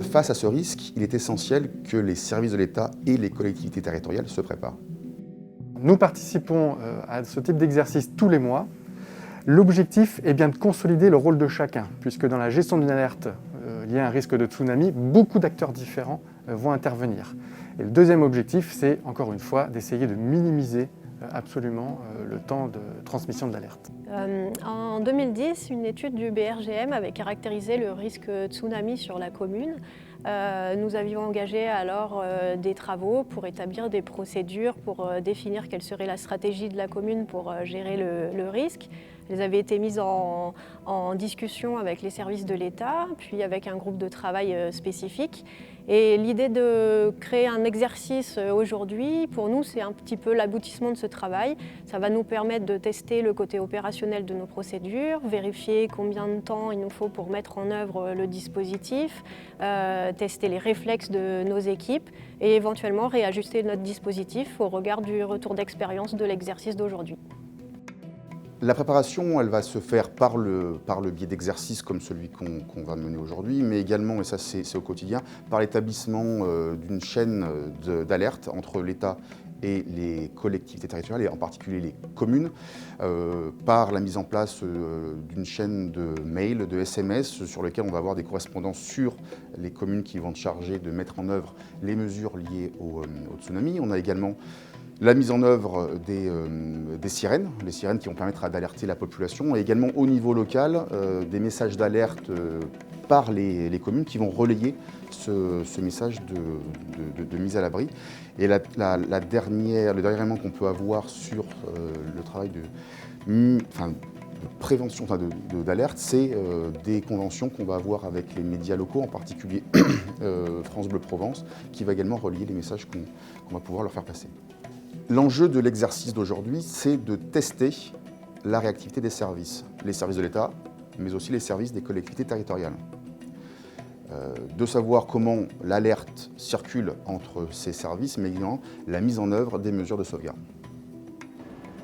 face à ce risque, il est essentiel que les services de l'État et les collectivités territoriales se préparent. Nous participons à ce type d'exercice tous les mois. L'objectif est bien de consolider le rôle de chacun, puisque dans la gestion d'une alerte liée à un risque de tsunami, beaucoup d'acteurs différents vont intervenir. Et le deuxième objectif, c'est encore une fois d'essayer de minimiser absolument le temps de transmission de l'alerte. En 2010, une étude du BRGM avait caractérisé le risque tsunami sur la commune. Nous avions engagé alors des travaux pour établir des procédures, pour définir quelle serait la stratégie de la commune pour gérer le risque. Elles avaient été mises en discussion avec les services de l'État, puis avec un groupe de travail spécifique. Et l'idée de créer un exercice aujourd'hui, pour nous, c'est un petit peu l'aboutissement de ce travail. Ça va nous permettre de tester le côté opérationnel de nos procédures, vérifier combien de temps il nous faut pour mettre en œuvre le dispositif, tester les réflexes de nos équipes et éventuellement réajuster notre dispositif au regard du retour d'expérience de l'exercice d'aujourd'hui. La préparation, elle va se faire par le biais d'exercices comme celui qu'on va mener aujourd'hui, mais également, et ça c'est au quotidien, par l'établissement d'une chaîne d'alerte entre l'État et les collectivités territoriales, et en particulier les communes, par la mise en place d'une chaîne de mails, de SMS, sur lesquels on va avoir des correspondances sur les communes qui vont être chargées de mettre en œuvre les mesures liées au tsunami. On a également la mise en œuvre des sirènes, les sirènes qui vont permettre d'alerter la population, et également au niveau local, des messages d'alerte par les communes qui vont relayer ce message de mise à l'abri. Et le dernier élément qu'on peut avoir sur le travail de prévention, d'alerte, c'est des conventions qu'on va avoir avec les médias locaux, en particulier France Bleu Provence, qui va également relayer les messages qu'on va pouvoir leur faire passer. L'enjeu de l'exercice d'aujourd'hui, c'est de tester la réactivité des services. Les services de l'État, mais aussi les services des collectivités territoriales. De savoir comment l'alerte circule entre ces services, mais également la mise en œuvre des mesures de sauvegarde.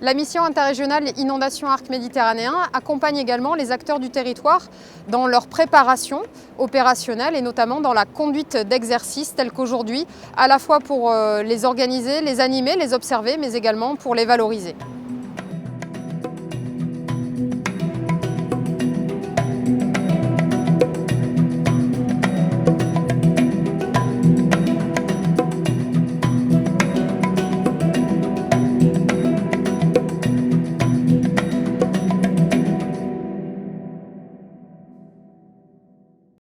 La mission interrégionale Inondations Arc Méditerranéen accompagne également les acteurs du territoire dans leur préparation opérationnelle et notamment dans la conduite d'exercices tels qu'aujourd'hui, à la fois pour les organiser, les animer, les observer, mais également pour les valoriser.